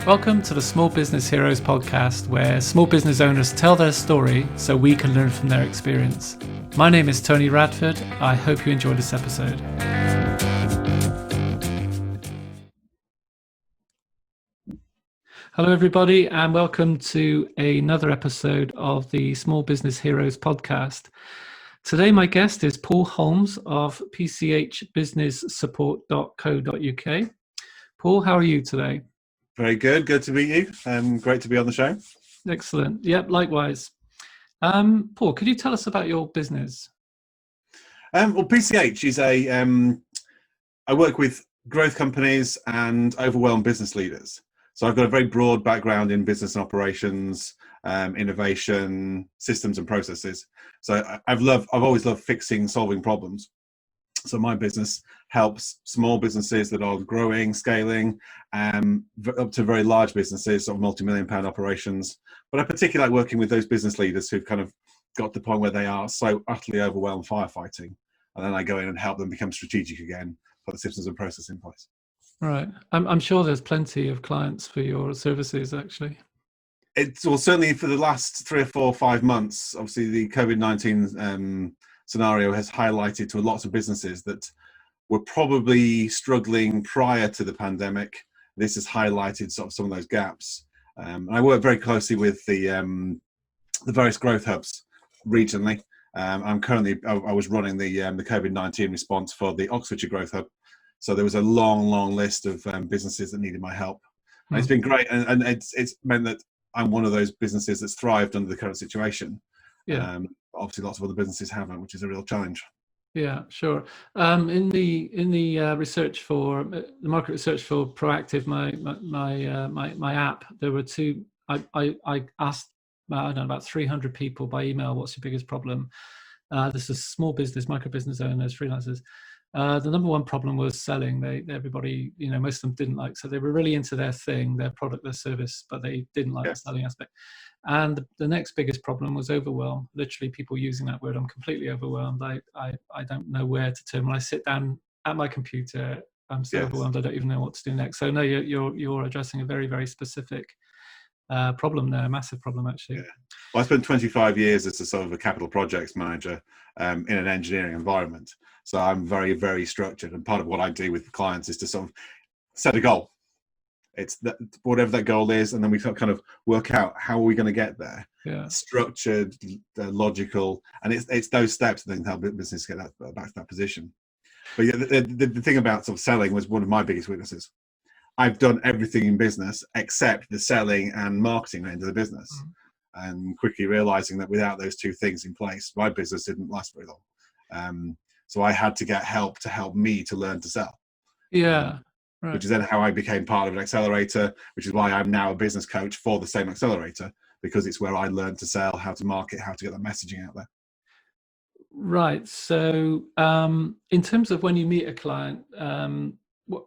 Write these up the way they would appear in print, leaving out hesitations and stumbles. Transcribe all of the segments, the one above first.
Welcome to the Small Business Heroes podcast, where small business owners tell their story so we can learn from their experience. My name is Tony Radford. I hope you enjoy this episode. Hello, everybody, and welcome to another episode of the Small Business Heroes podcast. Today, my guest is Paul Holmes of pchbusinesssupport.co.uk. Paul, how are you today? Very good. Good to meet you. Great to be on the show. Excellent. Yep, likewise. Paul, could you tell us about your business? Well, PCH is I work with growth companies and overwhelmed business leaders. So I've got a very broad background in business and operations, innovation, systems and processes. So I've always loved fixing, solving problems. So my business helps small businesses that are growing, scaling, up to very large businesses, sort of multi-million-pound operations. But I particularly like working with those business leaders who've kind of got to the point where they are so utterly overwhelmed firefighting. And then I go in and help them become strategic again, put the systems and process in place. Right. I'm sure there's plenty of clients for your services, actually. Well, certainly for the last 3 or 4 or 5 months, obviously the COVID-19 scenario has highlighted to lots of businesses that were probably struggling prior to the pandemic. This has highlighted sort of some of those gaps. And I work very closely with the various growth hubs regionally. I was running the COVID-19 response for the Oxfordshire Growth Hub. So there was a long list of businesses that needed my help. And it's been great. And it's meant that I'm one of those businesses that's thrived under the current situation. Yeah. Obviously, lots of other businesses haven't, which is a real challenge. Yeah, sure. In the research for the market research for Proactive, my app, there were two. I asked about 300 people by email, what's your biggest problem? This is small business, micro business owners, freelancers. The number one problem was selling. Everybody, most of them didn't like. So they were really into their thing, their product, their service, but they didn't like the selling aspect. And the next biggest problem was overwhelm. Literally, people using that word. I'm completely overwhelmed. I don't know where to turn. When I sit down at my computer, I'm so overwhelmed. I don't even know what to do next. So no, you're addressing a very, very specific problem there, a massive problem actually. Yeah. Well, I spent 25 years as a sort of a capital projects manager in an engineering environment. So I'm very, very structured. And part of what I do with clients is to sort of set a goal. It's that, whatever that goal is, and then we kind of work out how are we going to get there. Yeah. Structured, logical, and it's those steps that then help business get back to that position. But yeah, the thing about sort of selling was one of my biggest weaknesses. I've done everything in business except the selling and marketing end of the business, and quickly realizing that without those two things in place, my business didn't last very long. So I had to get help to help me to learn to sell. Yeah. Right. Which is then how I became part of an accelerator, which is why I'm now a business coach for the same accelerator, because it's where I learned to sell, how to market, how to get that messaging out there. Right. So in terms of when you meet a client,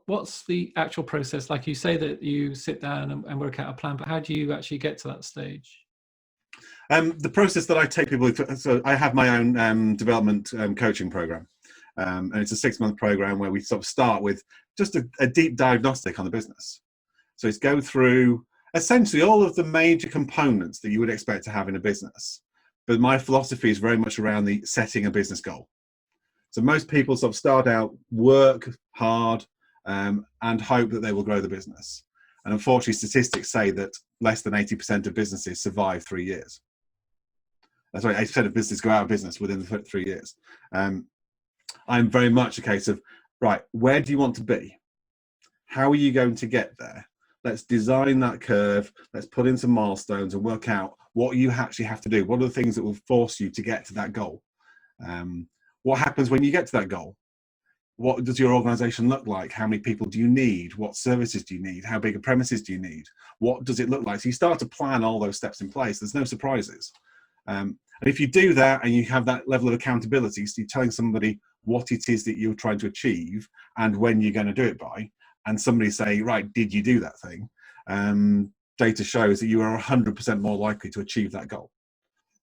what's the actual process? Like you say that you sit down and work out a plan, but how do you actually get to that stage? The process that I take people through, so I have my own development coaching program. And it's a 6-month program where we sort of start with just a deep diagnostic on the business. So it's go through essentially all of the major components that you would expect to have in a business. But my philosophy is very much around the setting a business goal. So most people sort of start out, work hard, and hope that they will grow the business. And unfortunately, statistics say that less than 80% of businesses survive 3 years. That's right, 80% of businesses go out of business within the 3 years. I'm very much a case of, right, where do you want to be? How are you going to get there? Let's design that curve. Let's put in some milestones and work out what you actually have to do. What are the things that will force you to get to that goal? What happens when you get to that goal? What does your organization look like? How many people do you need? What services do you need? How big a premises do you need? What does it look like? So you start to plan all those steps in place. There's no surprises. And if you do that and you have that level of accountability, so you're telling somebody what it is that you're trying to achieve and when you're going to do it by, and somebody say, right, did you do that thing? Data shows that you are 100% more likely to achieve that goal.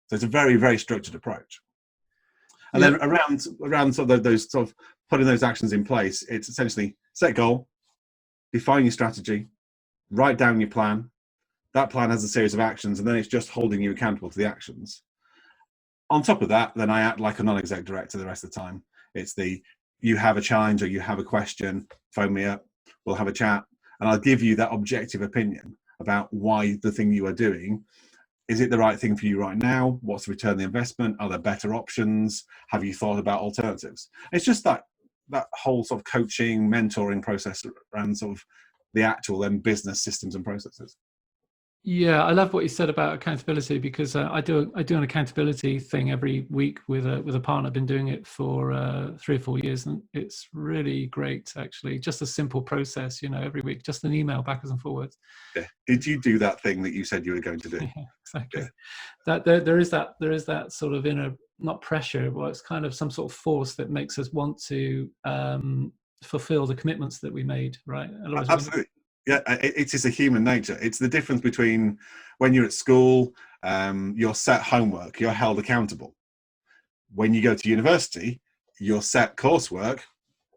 So it's a very, very structured approach. And then around sort of those sort of putting those actions in place, it's essentially set goal, define your strategy, write down your plan. That plan has a series of actions, and then it's just holding you accountable to the actions. On top of that, then I act like a non-exec director the rest of the time. It's you have a challenge or you have a question, phone me up, we'll have a chat, and I'll give you that objective opinion about why the thing you are doing, is it the right thing for you right now? What's the return on the investment? Are there better options? Have you thought about alternatives? It's just that whole sort of coaching, mentoring process around sort of the actual then business systems and processes. Yeah, I love what you said about accountability, because I do an accountability thing every week with a partner. I've been doing it for 3 or 4 years, and it's really great, actually. Just a simple process, every week, just an email backwards and forwards. Yeah. Did you do that thing that you said you were going to do? Yeah, exactly. Yeah. That there is that sort of inner, not pressure, but it's kind of some sort of force that makes us want to fulfill the commitments that we made, right? Otherwise, Absolutely. Yeah, it is a human nature. It's the difference between when you're at school, you're set homework, you're held accountable. When you go to university, you're set coursework,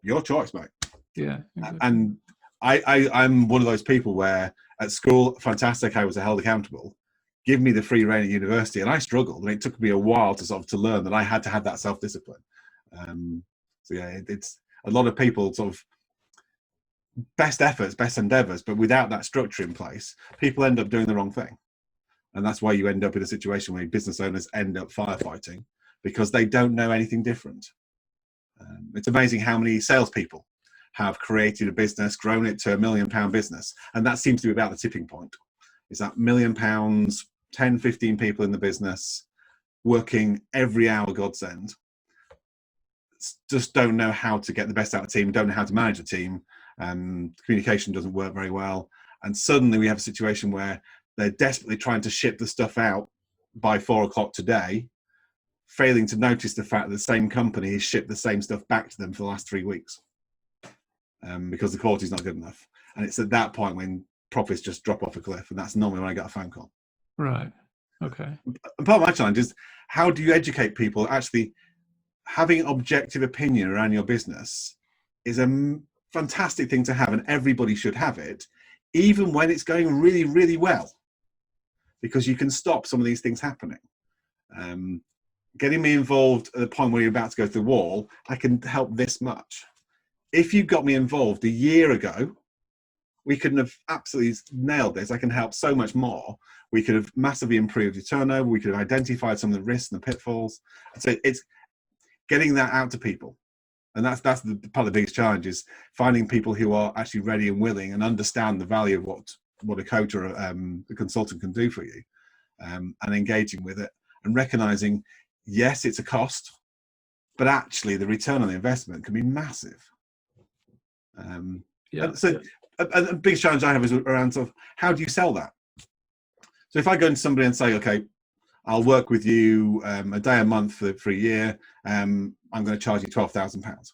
your choice, mate. Yeah, exactly. And I'm one of those people where at school, fantastic, I was held accountable. Give me the free rein at university, and I struggled, and it took me a while to learn that I had to have that self-discipline. So yeah, it's a lot of people sort of best efforts, best endeavors, but without that structure in place, people end up doing the wrong thing. And that's why you end up in a situation where business owners end up firefighting, because they don't know anything different. It's amazing how many salespeople have created a business, grown it to £1 million business. And that seems to be about the tipping point. Is that £1 million, 10, 15 people in the business, working every hour God's end, just don't know how to get the best out of the team, don't know how to manage a team. Communication doesn't work very well. And suddenly we have a situation where they're desperately trying to ship the stuff out by 4 o'clock today, failing to notice the fact that the same company has shipped the same stuff back to them for the last 3 weeks because the quality is not good enough. And it's at that point when profits just drop off a cliff. And that's normally when I get a phone call. Right. Okay. And part of my challenge is, how do you educate people? Actually, having an objective opinion around your business is a fantastic thing to have, and everybody should have it, even when it's going really, really well, because you can stop some of these things happening. Getting me involved at the point where you're about to go to the wall, I can help this much. If you got me involved a year ago, we couldn't have absolutely nailed this. I can help so much more. We could have massively improved your turnover. We could have identified some of the risks and the pitfalls. So it's getting that out to people. And that's part of the biggest challenge, is finding people who are actually ready and willing and understand the value of what a coach or a consultant can do for you, and engaging with it and recognizing, yes, it's a cost, but actually the return on the investment can be massive. A big challenge I have is around sort of, how do you sell that? So if I go to somebody and say, okay, I'll work with you a day a month for a year, I'm going to charge you £12,000.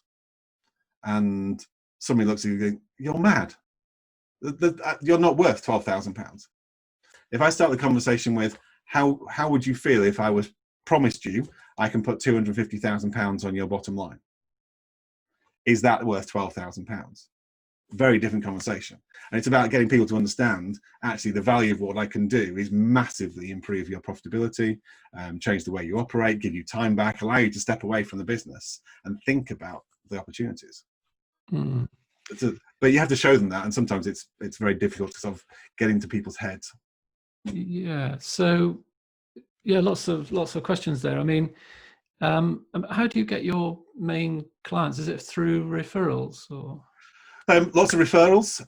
And somebody looks at you and goes, you're mad. You're not worth £12,000. If I start the conversation with, how would you feel if I was promised you I can put £250,000 on your bottom line? Is that worth £12,000? Very different conversation. And it's about getting people to understand actually the value of what I can do is massively improve your profitability, change the way you operate, give you time back, allow you to step away from the business and think about the opportunities. But you have to show them that, and sometimes it's very difficult to sort of get into people's heads. Yeah. So yeah, lots of questions there. I mean, how do you get your main clients? Is it through referrals or? Lots of referrals.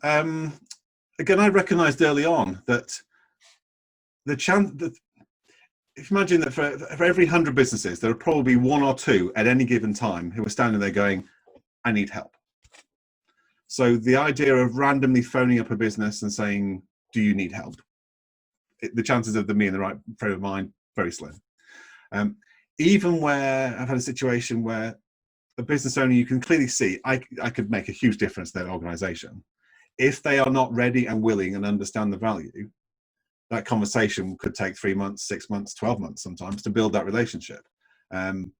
Again, I recognised early on that the chance that, if you imagine that for every 100 businesses, there are probably 1 or 2 at any given time who are standing there going, I need help. So the idea of randomly phoning up a business and saying, do you need help? The chances of them being in the right frame of mind, very slim. Even where I've had a situation where a business owner, you can clearly see, I could make a huge difference to their organization. If they are not ready and willing and understand the value, that conversation could take 3 months, 6 months, 12 months sometimes to build that relationship. The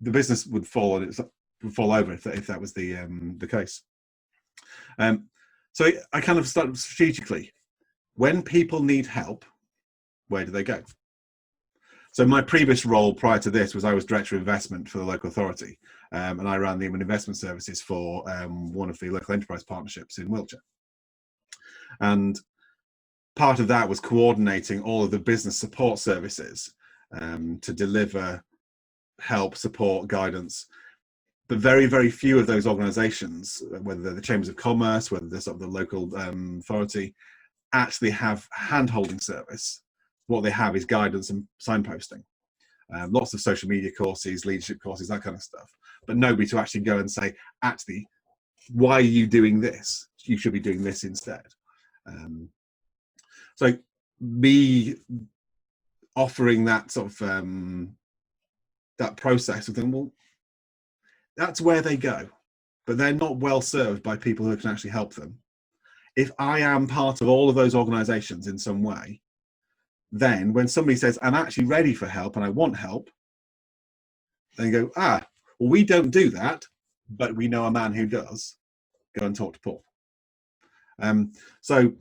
business would fall over if that was the case. So I kind of started strategically when people need help, where do they go? So my previous role prior to this was I was director of investment for the local authority, and I ran the investment services for one of the local enterprise partnerships in Wiltshire. And part of that was coordinating all of the business support services to deliver help, support, guidance. But very, very few of those organisations, whether they're the chambers of commerce, whether they're sort of the local authority, actually have hand-holding service. What they have is guidance and signposting. Lots of social media courses, leadership courses, that kind of stuff. But nobody to actually go and say, actually, why are you doing this? You should be doing this instead. So me offering that sort of that process of them, well, that's where they go, but they're not well served by people who can actually help them. If I am part of all of those organizations in some way, then when somebody says, I'm actually ready for help and I want help, then you go, well, we don't do that, but we know a man who does. Go and talk to Paul. So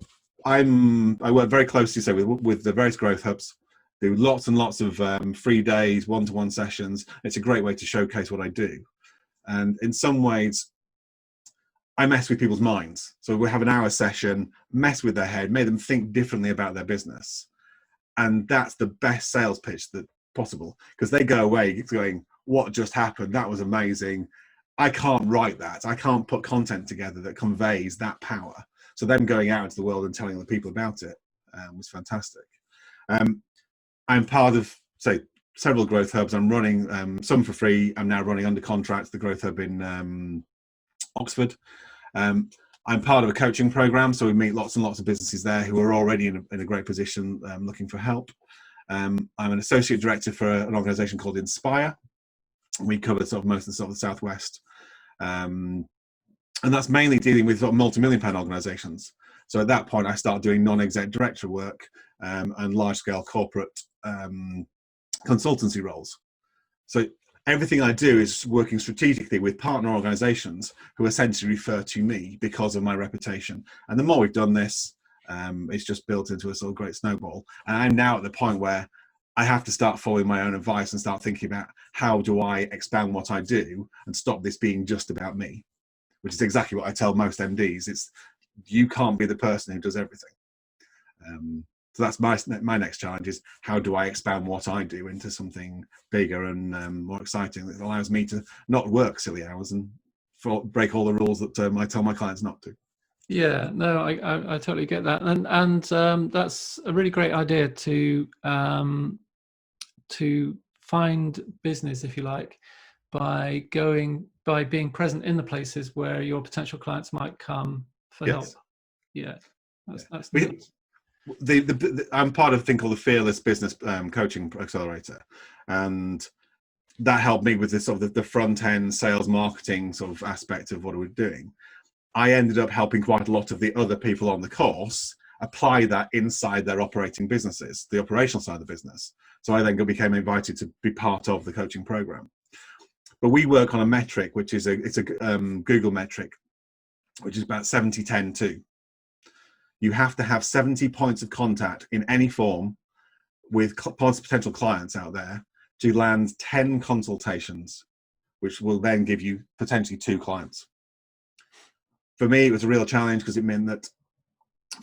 I work very closely with the various growth hubs, do lots and lots of free days, one-to-one sessions. It's a great way to showcase what I do. And in some ways, I mess with people's minds. So we have an hour session, mess with their head, make them think differently about their business. And that's the best sales pitch that possible, because they go away going, what just happened? That was amazing. I can't write that. I can't put content together that conveys that power. So them going out into the world and telling other people about it was fantastic. I'm part of, say, several growth hubs. I'm running some for free. I'm now running under contract the growth hub in Oxford. I'm part of a coaching program, so we meet lots and lots of businesses there who are already in a great position looking for help. I'm an associate director for an organisation called Inspire. We cover sort of most of the Southwest, and that's mainly dealing with sort of multi-million-pound organisations. So at that point, I start doing non-exec director work and large-scale corporate consultancy roles. So everything I do is working strategically with partner organisations who essentially refer to me because of my reputation. And the more we've done this, it's just built into a sort of great snowball. And I'm now at the point where I have to start following my own advice and start thinking about how do I expand what I do and stop this being just about me, which is exactly what I tell most MDs. It's you can't be the person who does everything. So that's my next challenge is how do I expand what I do into something bigger and more exciting that allows me to not work silly hours and break all the rules that I tell my clients not to. Yeah, no, I totally get that, and that's a really great idea to find business, if you like, by being present in the places where your potential clients might come for help. Yeah, that's neat. I'm part of a thing called the Fearless Business Coaching Accelerator, and that helped me with this sort of the front end sales marketing sort of aspect of what we're doing. I ended up helping quite a lot of the other people on the course apply that inside their operating businesses, the operational side of the business. So I then became invited to be part of the coaching program. But we work on a metric, which is it's a Google metric, which is about 70-10-2. You have to have 70 points of contact in any form with potential clients out there to land 10 consultations, which will then give you potentially 2 clients. For me, it was a real challenge because it meant that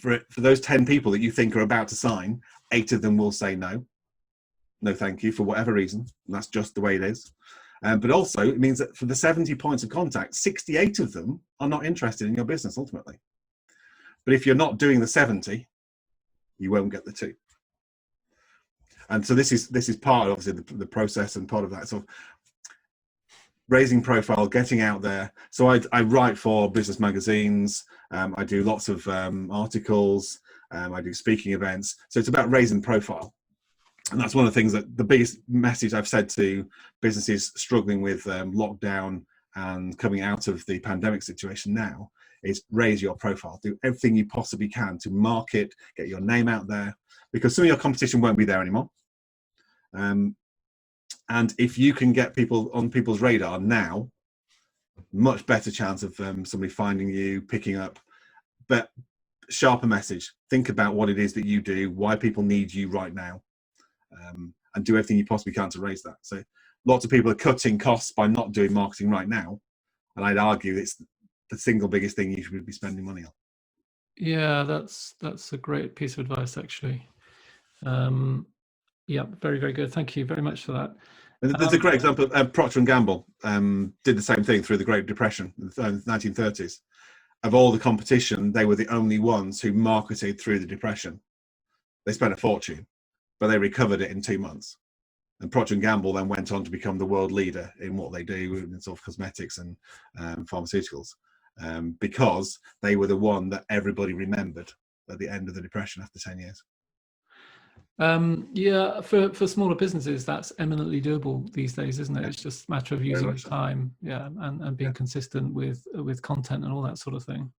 for those 10 people that you think are about to sign, 8 of them will say no thank you, for whatever reason. And that's just the way it is. But also it means that for the 70 points of contact, 68 of them are not interested in your business ultimately. But if you're not doing the 70, you won't get the 2. And so this is part of obviously the process and part of that sort of raising profile, getting out there. So I write for business magazines. I do lots of articles. I do speaking events. So it's about raising profile. And that's one of the things that the biggest message I've said to businesses struggling with lockdown and coming out of the pandemic situation now is raise your profile. Do everything you possibly can to market, get your name out there, because some of your competition won't be there anymore. And if you can get people on people's radar now, much better chance of somebody finding you, picking up. But sharper message. Think about what it is that you do, why people need you right now, and do everything you possibly can to raise that. So lots of people are cutting costs by not doing marketing right now, and I'd argue it's the single biggest thing you should be spending money on. Yeah, that's a great piece of advice, actually. Yeah, very, very good. Thank you very much for that. And there's a great example. Procter and Gamble did the same thing through the Great Depression in the 1930s. Of all the competition, they were the only ones who marketed through the Depression. They spent a fortune, but they recovered it in 2 months. And Procter and Gamble then went on to become the world leader in what they do in sort of cosmetics and pharmaceuticals, because they were the one that everybody remembered at the end of the Depression after 10 years. Yeah, for smaller businesses, that's eminently doable these days, isn't it? Yeah. It's just a matter of using the time, yeah, and being consistent with content and all that sort of thing.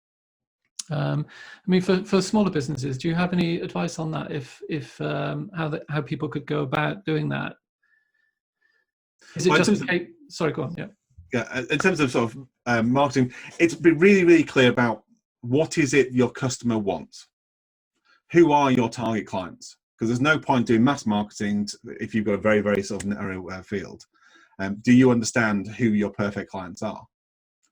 I mean, for smaller businesses, do you have any advice on that? If how people could go about doing that? Is it just sorry, go on. Yeah. Yeah, in terms of sort of marketing, it's be really, really clear about what is it your customer wants. Who are your target clients? Because there's no point doing mass marketing if you've got a very, very sort of narrow field. Do you understand who your perfect clients are?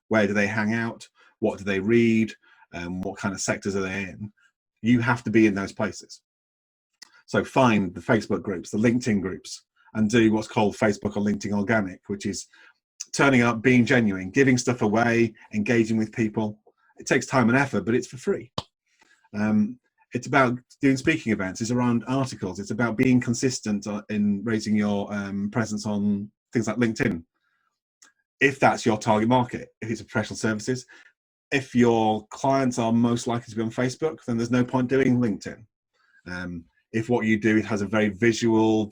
Where do they hang out? What do they read? What kind of sectors are they in? You have to be in those places. So find the Facebook groups, the LinkedIn groups, and do what's called Facebook or LinkedIn organic, which is turning up, being genuine, giving stuff away, engaging with people. It takes time and effort, but it's for free. It's about doing speaking events. It's around articles. It's about being consistent in raising your presence on things like LinkedIn. If that's your target market, if it's professional services, if your clients are most likely to be on Facebook, then there's no point doing LinkedIn. If what you do has a very visual,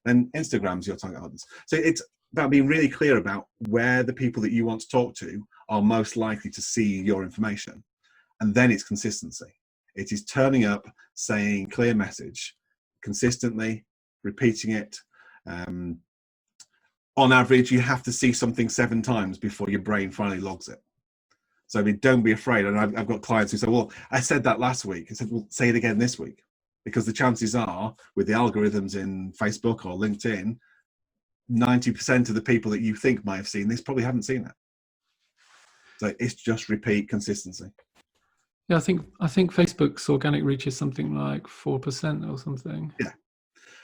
then Instagram's your target audience. So it's about being really clear about where the people that you want to talk to are most likely to see your information. And then it's consistency. It is turning up, saying clear message, consistently, repeating it. On average, you have to see something 7 times before your brain finally logs it. So I mean, don't be afraid. And I've got clients who say, well, I said that last week. I said, well, say it again this week. Because the chances are, with the algorithms in Facebook or LinkedIn, 90% of the people that you think might have seen this probably haven't seen it. So it's just repeat consistency. Yeah, I think Facebook's organic reach is something like 4% or something. Yeah.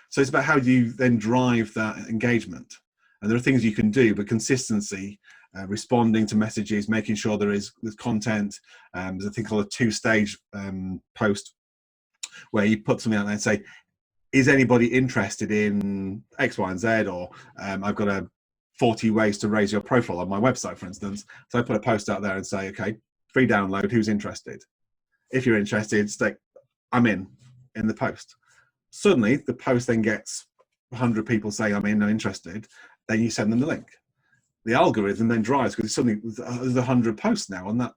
So it's about how do you then drive that engagement. And there are things you can do, but consistency, responding to messages, making sure there's content. There's a thing called a 2-stage post, where you put something out there and say, is anybody interested in X, Y, and Z? Or I've got 40 ways to raise your profile on my website, for instance. So I put a post out there and say, okay, free download, who's interested? If you're interested, I'm in the post. Suddenly, the post then gets 100 people saying, I'm in, I'm interested. Then you send them the link. The algorithm then drives, because suddenly there's 100 posts now on that,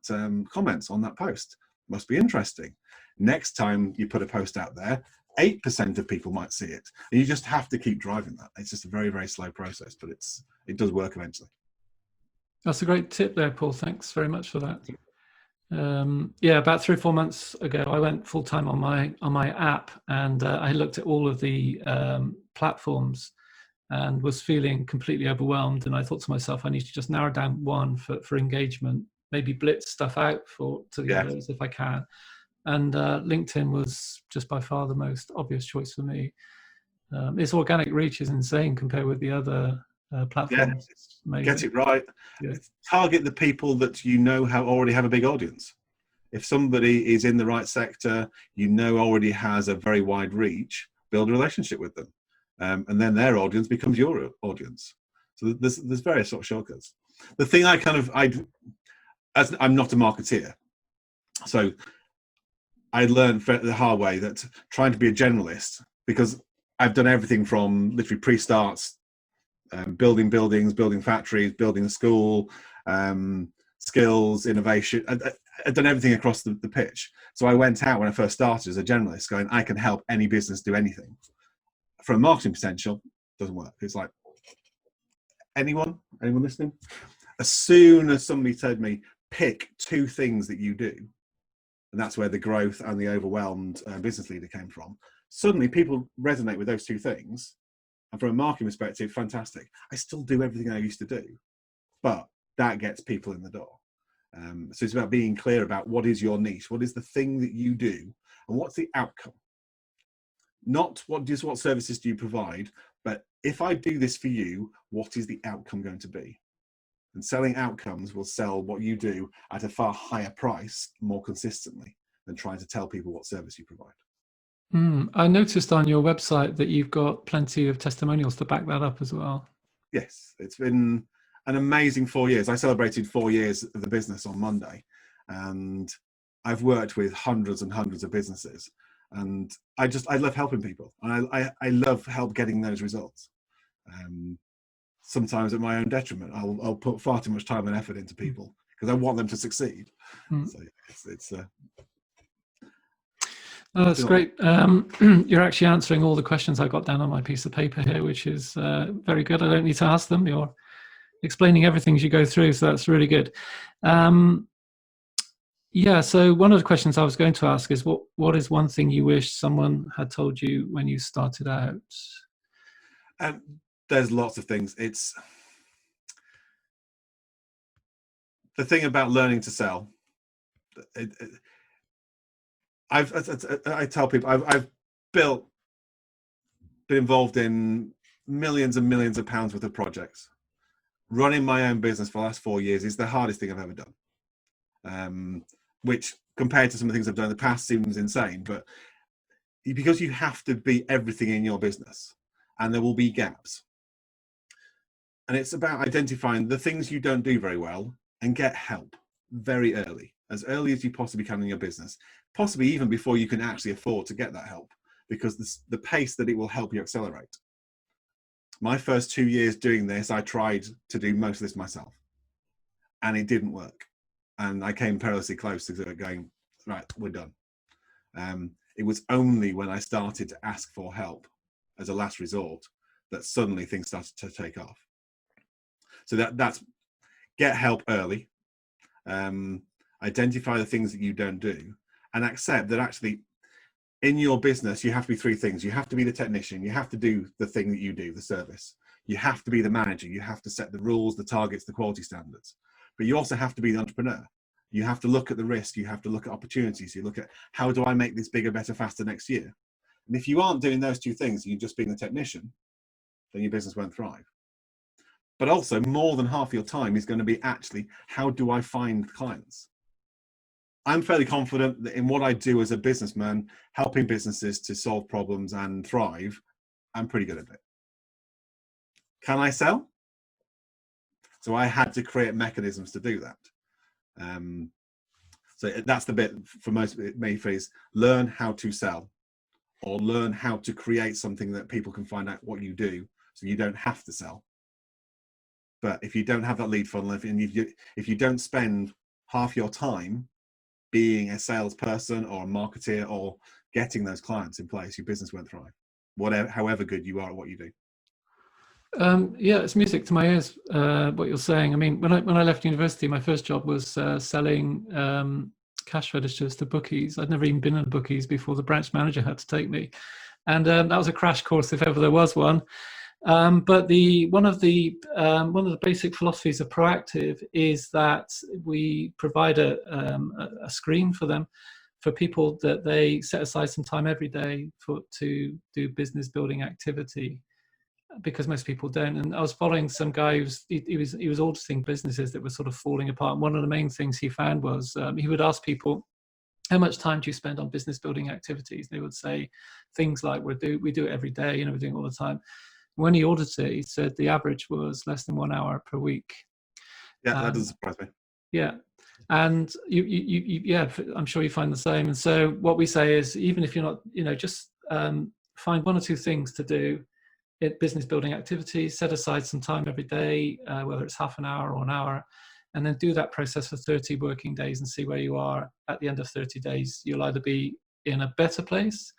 comments on that post. Must be interesting. Next time you put a post out there, 8% of people might see it. And you just have to keep driving that. It's just a very, very slow process, but it does work eventually. That's a great tip there, Paul. Thanks very much for that. Yeah, about 3 or 4 months ago, I went full time on my app, and I looked at all of the platforms and was feeling completely overwhelmed. And I thought to myself, I need to just narrow down one for engagement, maybe blitz stuff out to the others if I can. And LinkedIn was just by far the most obvious choice for me. Its organic reach is insane compared with the other platforms. Yeah, get it right. Yeah. Target the people that you know already have a big audience. If somebody is in the right sector, already has a very wide reach, build a relationship with them. And then their audience becomes your audience. So there's various sort of shortcuts. The thing as I'm not a marketeer, so I learned the hard way that trying to be a generalist, because I've done everything from literally pre-starts, building buildings, building factories, building a school, skills, innovation. I've done everything across the pitch. So I went out when I first started as a generalist going, I can help any business do anything. From a marketing potential, doesn't work. It's like, anyone listening? As soon as somebody told me, pick 2 things that you do, and that's where the growth and the overwhelmed business leader came from. Suddenly people resonate with those two things, and from a marketing perspective, fantastic. I still do everything I used to do, but that gets people in the door. So it's about being clear about what is your niche, what is the thing that you do, and what's the outcome. Not what services do you provide, but if I do this for you, what is the outcome going to be? And selling outcomes will sell what you do at a far higher price more consistently than trying to tell people what service you provide. I noticed on your website that you've got plenty of testimonials to back that up as well. Yes, it's been an amazing 4 years. I celebrated 4 years of the business on Monday, and I've worked with hundreds and hundreds of businesses, and I love helping people, and I love help getting those results. Sometimes at my own detriment, I'll put far too much time and effort into people because I want them to succeed. So it's oh, that's great. You're actually answering all the questions I got down on my piece of paper here, which is very good. I don't need to ask them. You're explaining everything as you go through, so that's really good. Yeah, so one of the questions I was going to ask is, what is one thing you wish someone had told you when you started out? There's lots of things. It's the thing about learning to sell. I tell people I've been involved in millions and millions of pounds worth of projects. Running my own business for the last 4 years is the hardest thing I've ever done. Which compared to some of the things I've done in the past seems insane, but because you have to be everything in your business, and there will be gaps. And it's about identifying the things you don't do very well and get help very early as you possibly can in your business, possibly even before you can actually afford to get that help, because the pace that it will help you accelerate. My first 2 years doing this, I tried to do most of this myself, and it didn't work. And I came perilously close to going, right, we're done. It was only when I started to ask for help as a last resort that suddenly things started to take off. So that's get help early, identify the things that you don't do, and accept that actually in your business you have to be three things. You have to be the technician, you have to do the thing that you do, the service, you have to be the manager, you have to set the rules, the targets, the quality standards, but you also have to be the entrepreneur. You have to look at the risk, you have to look at opportunities, you look at how do I make this bigger, better, faster next year. And if you aren't doing those two things, you're just being the technician, then your business won't thrive. But also more than half your time is going to be actually, how do I find clients? I'm fairly confident that in what I do as a businessman, helping businesses to solve problems and thrive, I'm pretty good at it. Can I sell? So I had to create mechanisms to do that. So that's the bit for most me is learn how to sell, or learn how to create something that people can find out what you do, so you don't have to sell. But if you don't have that lead funnel, if you don't spend half your time being a salesperson or a marketeer or getting those clients in place, your business won't thrive, however good you are at what you do. Yeah, it's music to my ears, what you're saying. I mean, when I left university, my first job was selling cash registers to bookies. I'd never even been in bookies before. The branch manager had to take me, and that was a crash course if ever there was one. But one of the basic philosophies of Proactive is that we provide a screen for them, for people, that they set aside some time every day to do business building activity, because most people don't. And I was following some guy he was auditing businesses that were sort of falling apart. And one of the main things he found was he would ask people, how much time do you spend on business building activities? They would say things like, we do it every day, we're doing it all the time. When he audited it, he said the average was less than 1 hour per week. Yeah, that doesn't surprise me. Yeah, and yeah, I'm sure you find the same. And so what we say is, even if you're not, just find one or two things to do, business building activities, set aside some time every day, whether it's half an hour or an hour, and then do that process for 30 working days and see where you are at the end of 30 days. You'll either be in a better place,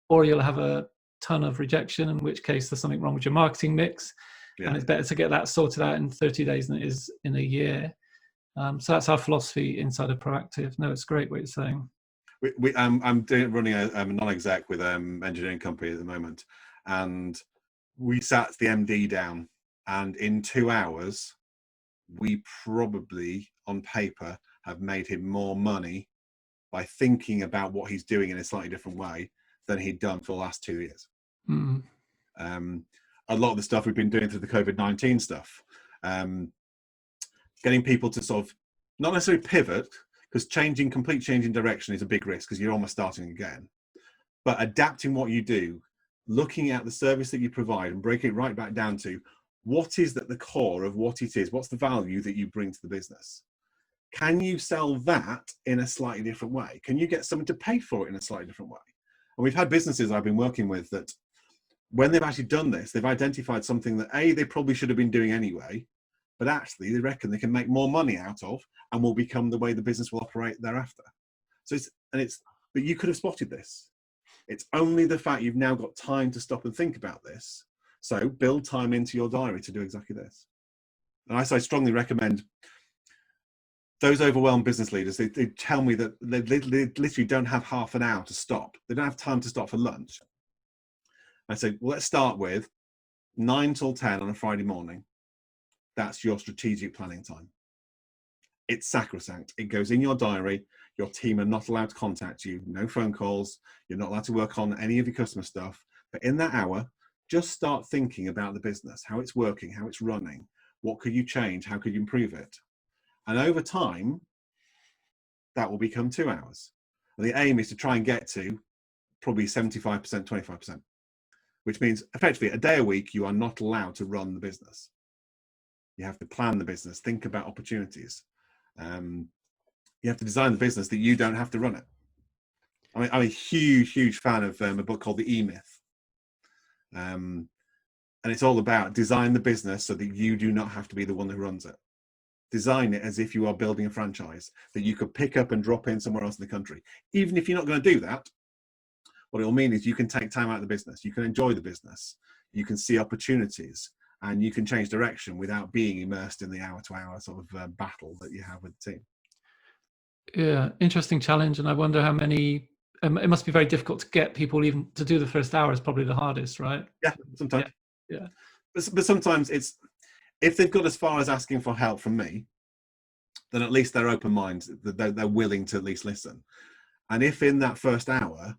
or you'll have a ton of rejection, in which case there's something wrong with your marketing mix. Yeah. And it's better to get that sorted out in 30 days than it is in a year. So that's our philosophy inside of Proactive. No, it's great what you're saying. I'm running a non-exec with engineering company at the moment, and we sat the MD down, and in 2 hours, we probably, on paper, have made him more money by thinking about what he's doing in a slightly different way than he'd done for the last 2 years. Mm. A lot of the stuff we've been doing through the COVID-19 stuff, getting people to sort of not necessarily pivot, because complete change in direction is a big risk because you're almost starting again, but adapting what you do, looking at the service that you provide and breaking it right back down to what is at the core of what it is, what's the value that you bring to the business. Can you sell that in a slightly different way? Can you get someone to pay for it in a slightly different way? And we've had businesses I've been working with that when they've actually done this, they've identified something that they probably should have been doing anyway, but actually they reckon they can make more money out of and will become the way the business will operate thereafter. So but you could have spotted this. It's only the fact you've now got time to stop and think about this. So build time into your diary to do exactly this. And I strongly recommend those overwhelmed business leaders, they tell me that they literally don't have half an hour to stop. They don't have time to stop for lunch. I say, well, let's start with 9 till 10 on a Friday morning. That's your strategic planning time. It's sacrosanct. It goes in your diary. Your team are not allowed to contact you. No phone calls. You're not allowed to work on any of your customer stuff. But in that hour, just start thinking about the business, how it's working, how it's running. What could you change? How could you improve it? And over time, that will become 2 hours. And the aim is to try and get to probably 75%, 25%, which means effectively a day a week, you are not allowed to run the business. You have to plan the business, think about opportunities. You have to design the business that you don't have to run it. I'm a huge fan of a book called The E-Myth. And it's all about design the business so that you do not have to be the one who runs it. Design it as if you are building a franchise that you could pick up and drop in somewhere else in the country. Even if you're not going to do that, what it will mean is you can take time out of the business, you can enjoy the business, you can see opportunities, and you can change direction without being immersed in the hour-to-hour sort of battle that you have with the team. Yeah, interesting challenge. And I wonder how many, it must be very difficult to get people even to do the first hour is probably the hardest, right? Yeah, sometimes. Yeah. But sometimes it's, if they've got as far as asking for help from me, then at least they're open minded, they're willing to at least listen. And if in that first hour,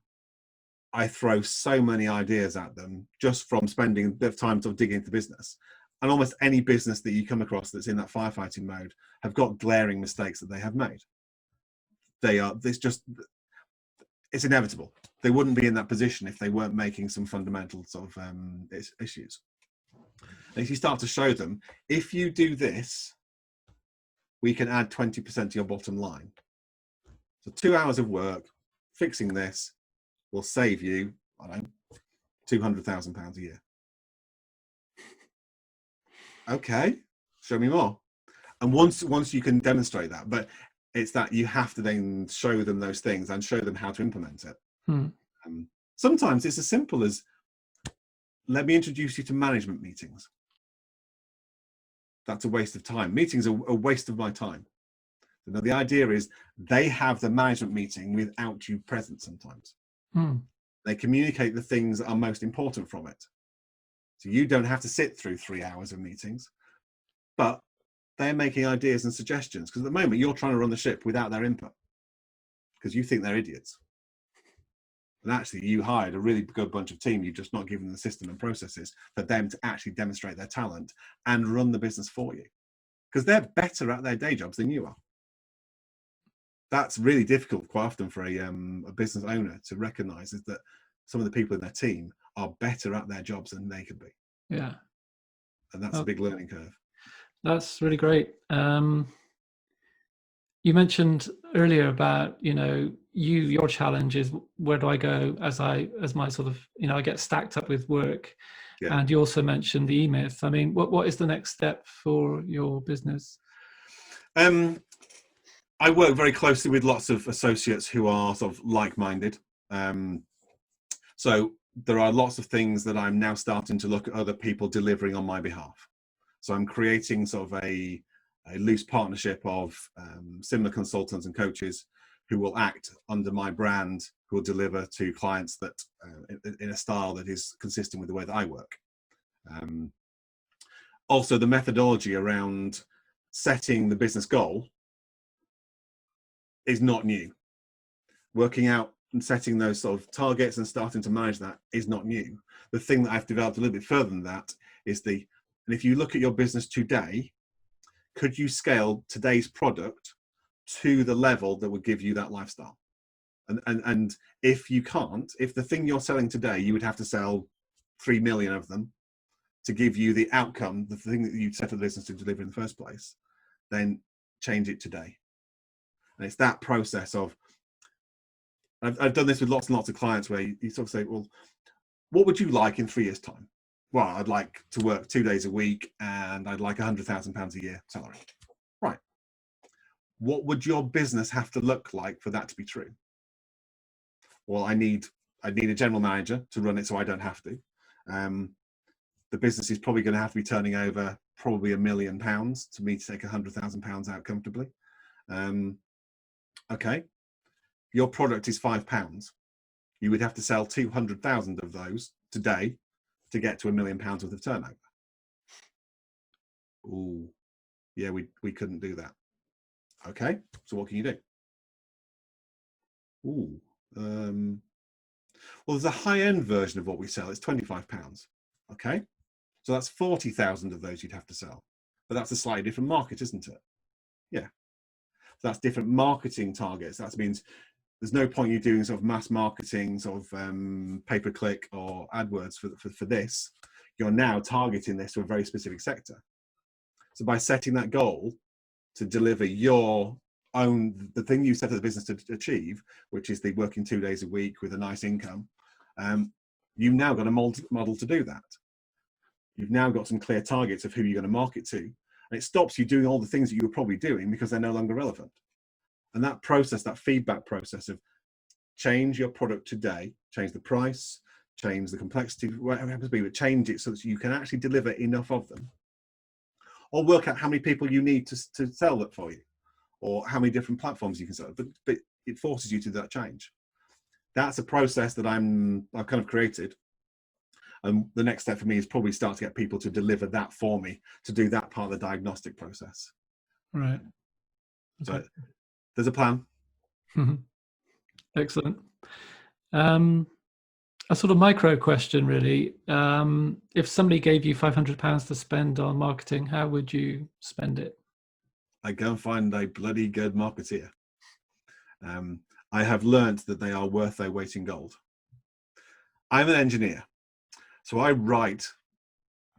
I throw so many ideas at them just from spending a bit of time sort of digging into business, and almost any business that you come across that's in that firefighting mode have got glaring mistakes that they have made. It's inevitable. They wouldn't be in that position if they weren't making some fundamental sort of issues. And if you start to show them, if you do this, we can add 20% to your bottom line. So 2 hours of work fixing this will save you, I don't know, £200,000 a year. Okay, show me more. And once you can demonstrate that, but it's that you have to then show them those things and show them how to implement it. Sometimes it's as simple as, let me introduce you to management meetings. That's a waste of time. Meetings are a waste of my time. Now, the idea is they have the management meeting without you present sometimes. They communicate the things that are most important from it. So you don't have to sit through 3 hours of meetings, but they're making ideas and suggestions, because at the moment you're trying to run the ship without their input because you think they're idiots. And actually you hired a really good bunch of team. You've just not given them the system and processes for them to actually demonstrate their talent and run the business for you, because they're better at their day jobs than you are. That's really difficult quite often for a business owner to recognize, is that some of the people in their team are better at their jobs than they could be. Yeah. And that's a big learning curve. That's really great. You mentioned earlier about, your challenge is, where do I go as my sort of, I get stacked up with work. Yeah. And you also mentioned the E-Myth. I mean, what is the next step for your business? I work very closely with lots of associates who are sort of like-minded. So there are lots of things that I'm now starting to look at other people delivering on my behalf. So I'm creating sort of a loose partnership of similar consultants and coaches who will act under my brand, who will deliver to clients that in a style that is consistent with the way that I work. Also, the methodology around setting the business goal is not new. Working out and setting those sort of targets and starting to manage that is not new. The thing that I've developed a little bit further than that is and if you look at your business today, could you scale today's product to the level that would give you that lifestyle? And if you can't, if the thing you're selling today, you would have to sell 3 million of them to give you the outcome, the thing that you set the business to deliver in the first place, then change it today. And it's that process of, I've done this with lots and lots of clients where you sort of say, well, what would you like in 3 years' time? Well, I'd like to work 2 days a week and I'd like £100,000 a year salary. Right. What would your business have to look like for that to be true? Well, I need a general manager to run it so I don't have to. The business is probably going to have to be turning over probably £1 million to me to take £100,000 out comfortably. Okay. Your product is £5. You would have to sell 200,000 of those today to get to £1 million worth of turnover. Ooh, yeah, we couldn't do that. Okay, so what can you do? Ooh, well, there's a high-end version of what we sell. It's £25. Okay, so that's 40,000 of those you'd have to sell. But that's a slightly different market, isn't it? Yeah, so that's different marketing targets. That means there's no point you doing sort of mass marketing, sort of pay-per-click or AdWords for this. You're now targeting this to a very specific sector. So by setting that goal to deliver your own, the thing you set as a business to achieve, which is the working 2 days a week with a nice income, you've now got a model to do that. You've now got some clear targets of who you're going to market to, and it stops you doing all the things that you were probably doing because they're no longer relevant. And that process, that feedback process of change your product today, change the price, change the complexity, whatever it happens to be, but change it so that you can actually deliver enough of them. Or work out how many people you need to sell that for you, or how many different platforms you can sell. But it forces you to do that change. That's a process that I've kind of created. And the next step for me is probably start to get people to deliver that for me, to do that part of the diagnostic process. Right. Okay. So there's a plan. Excellent. A sort of micro question, really. If somebody gave you £500 to spend on marketing, how would you spend it? I go and find a bloody good marketeer. I have learned that they are worth their weight in gold. I'm an engineer, so I write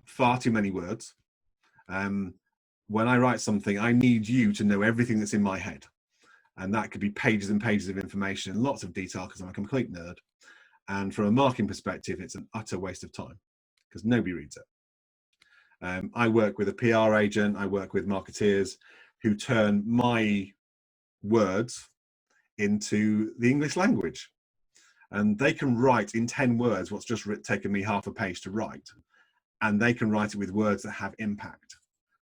far too many words. When I write something, I need you to know everything that's in my head. And that could be pages and pages of information and lots of detail because I'm a complete nerd. And from a marketing perspective, it's an utter waste of time because nobody reads it. I work with a PR agent. I work with marketeers who turn my words into the English language. And they can write in 10 words what's just taken me half a page to write. And they can write it with words that have impact,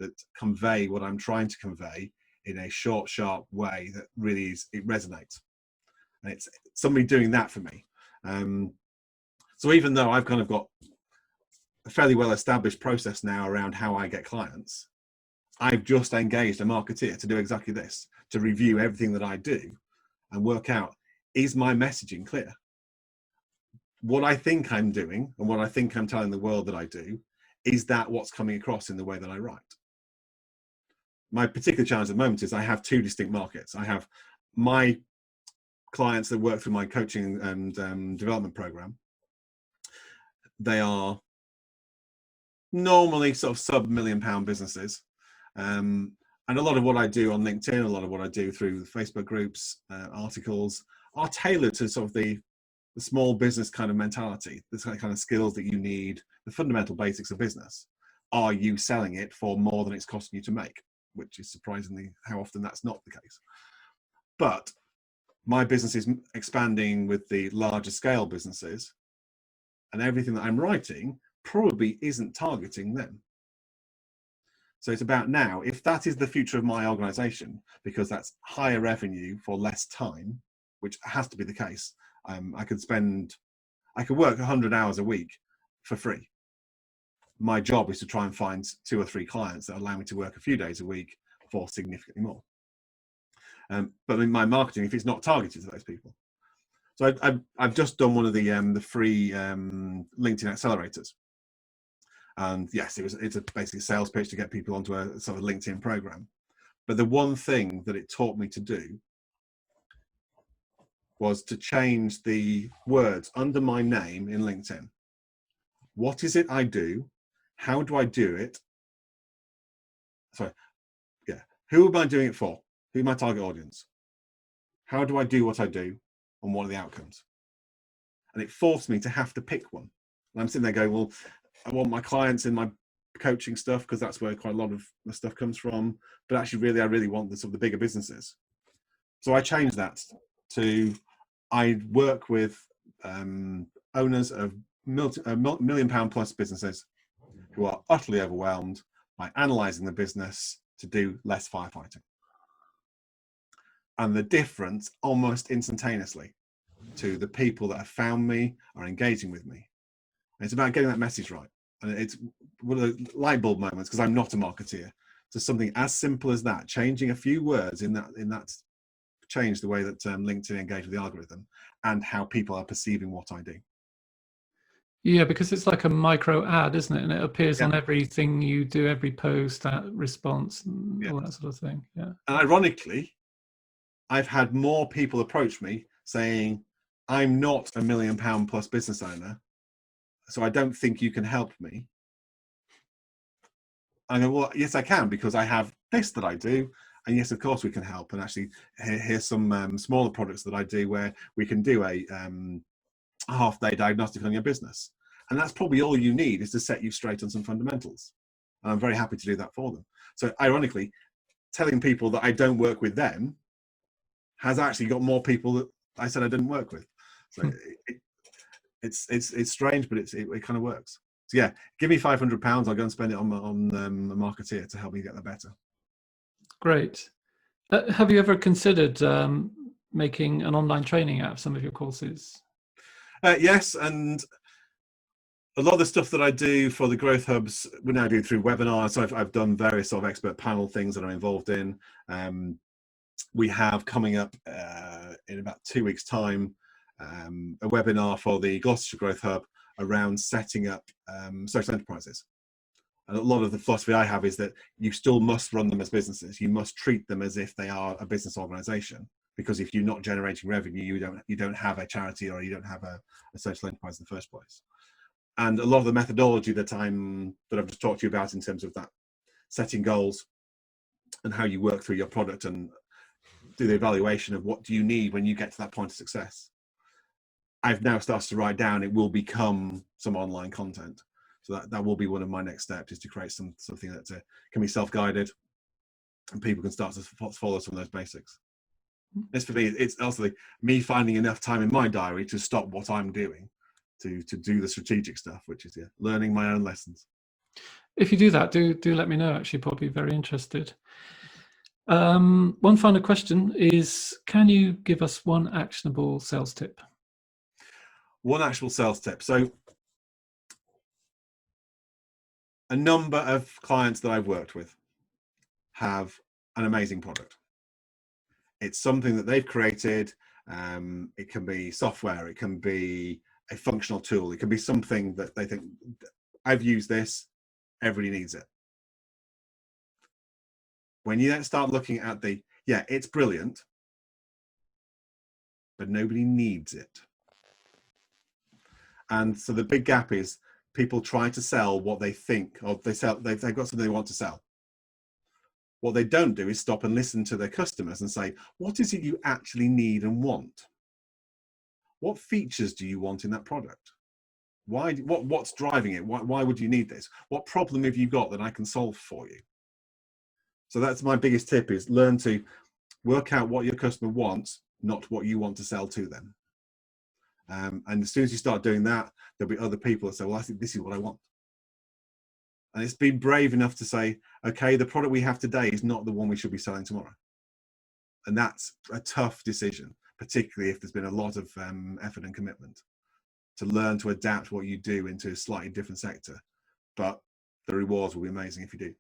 that convey what I'm trying to convey in a short, sharp way that really it resonates. And it's somebody doing that for me. So even though I've kind of got a fairly well-established process now around how I get clients, I've just engaged a marketeer to do exactly this, to review everything that I do and work out, is my messaging clear? What I think I'm doing and what I think I'm telling the world that I do, is that what's coming across in the way that I write? My particular challenge at the moment is I have two distinct markets. I have my clients that work through my coaching and development program. They are normally sort of sub £1 million businesses. And a lot of what I do on LinkedIn, a lot of what I do through the Facebook groups, articles, are tailored to sort of the small business kind of mentality, the kind of skills that you need, the fundamental basics of business. Are you selling it for more than it's costing you to make? Which is surprisingly how often that's not the case. But my business is expanding with the larger scale businesses, and everything that I'm writing probably isn't targeting them. So it's about now, if that is the future of my organization, because that's higher revenue for less time, which has to be the case. I could work 100 hours a week for free. My job is to try and find 2 or 3 clients that allow me to work a few days a week for significantly more. But in my marketing, if it's not targeted to those people. So I've just done one of the free LinkedIn accelerators. And yes, it's a basically sales pitch to get people onto a sort of LinkedIn program. But the one thing that it taught me to do was to change the words under my name in LinkedIn. What is it I do? How do I do it? Sorry, yeah. Who am I doing it for? Who's my target audience? How do I do what I do? And what are the outcomes? And it forced me to have to pick one. And I'm sitting there going, well, I want my clients in my coaching stuff because that's where quite a lot of the stuff comes from. But actually, really, I really want the sort of the bigger businesses. So I changed that to I work with owners of £1 million plus businesses who are utterly overwhelmed by analysing the business to do less firefighting. And the difference almost instantaneously to the people that have found me are engaging with me. And it's about getting that message right. And it's one of the light bulb moments, because I'm not a marketeer. So something as simple as that, changing a few words in that change the way that LinkedIn engage with the algorithm and how people are perceiving what I do. Yeah, because it's like a micro ad, isn't it? And it appears Yeah. on everything you do, every post, that response, and Yeah. all that sort of thing. Yeah. And ironically, I've had more people approach me saying, I'm not a £1 million plus business owner, so I don't think you can help me. I go, well, yes, I can, because I have this that I do. And yes, of course we can help. And actually, here's some smaller products that I do where we can do a half-day diagnostic on your business. And that's probably all you need, is to set you straight on some fundamentals. And I'm very happy to do that for them. So ironically, telling people that I don't work with them has actually got more people that I said I didn't work with. So it's strange, but it kind of works. So yeah, give me £500, I'll go and spend it on a marketeer to help me get that better. Great. Have you ever considered making an online training out of some of your courses? Yes, and a lot of the stuff that I do for the growth hubs, we now do through webinars. So I've done various sort of expert panel things that I'm involved in. We have coming up in about 2 weeks' time a webinar for the Gloucestershire Growth Hub around setting up social enterprises. And a lot of the philosophy I have is that you still must run them as businesses. You must treat them as if they are a business organization, because if you're not generating revenue, you don't have a charity, or you don't have a social enterprise in the first place. And a lot of the methodology that I've just talked to you about in terms of that setting goals and how you work through your product and do the evaluation of what do you need when you get to that point of success, I've now started to write down. It will become some online content. So that will be one of my next steps, is to create something that can be self-guided and people can start to follow some of those basics. It's for me, it's also me finding enough time in my diary to stop what I'm doing to do the strategic stuff, which is learning my own lessons. If you do that, do let me know. Actually, probably very interested. One final question is, can you give us one actionable sales tip? One actual sales tip. So a number of clients that I've worked with have an amazing product. It's something that they've created. It can be software, it can be a functional tool, it can be something that they think, I've used this, everybody needs it. When you then start looking at it's brilliant, but nobody needs it. And so the big gap is people try to sell what they think, or they've got something they want to sell. What they don't do is stop and listen to their customers and say, what is it you actually need and want? What features do you want in that product? What's driving it? Why would you need this? What problem have you got that I can solve for you? So that's my biggest tip, is learn to work out what your customer wants, not what you want to sell to them. And as soon as you start doing that, there'll be other people that say, well, I think this is what I want. And it's being brave enough to say, okay, the product we have today is not the one we should be selling tomorrow. And that's a tough decision, particularly if there's been a lot of effort and commitment to learn to adapt what you do into a slightly different sector. But the rewards will be amazing if you do.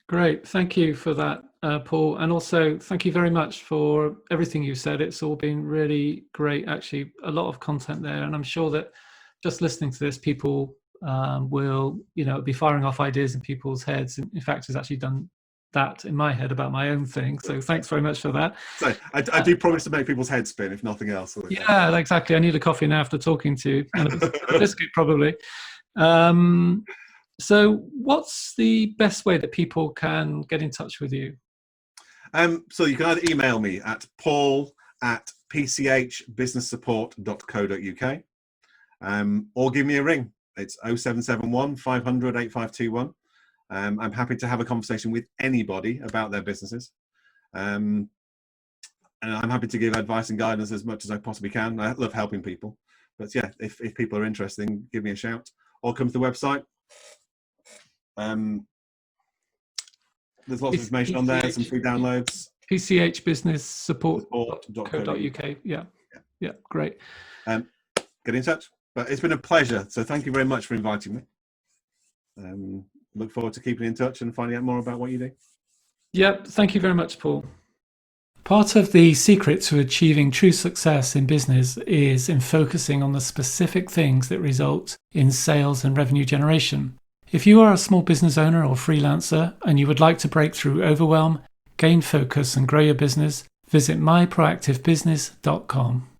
Great. Thank you for that, Paul. And also thank you very much for everything you said. It's all been really great, actually, a lot of content there. And I'm sure that just listening to this, people will, be firing off ideas in people's heads. In fact, it's actually done that in my head about my own thing. So thanks very much for that. So I do promise to make people's heads spin, if nothing else. Yeah, exactly. I need a coffee now after talking to you. And a biscuit, probably. So what's the best way that people can get in touch with you? So you can either email me at paul@pchbusinesssupport.co.uk or give me a ring. It's 0771 500 8521. I'm happy to have a conversation with anybody about their businesses. And I'm happy to give advice and guidance as much as I possibly can. I love helping people. But yeah, if people are interested, give me a shout or come to the website. There's lots of information on there, some free downloads. pchbusinesssupport.co.uk. Yeah, great. Get in touch. But it's been a pleasure. So thank you very much for inviting me. Look forward to keeping in touch and finding out more about what you do. Yep. Thank you very much, Paul. Part of the secret to achieving true success in business is in focusing on the specific things that result in sales and revenue generation. If you are a small business owner or freelancer and you would like to break through overwhelm, gain focus and grow your business, visit myproactivebusiness.com.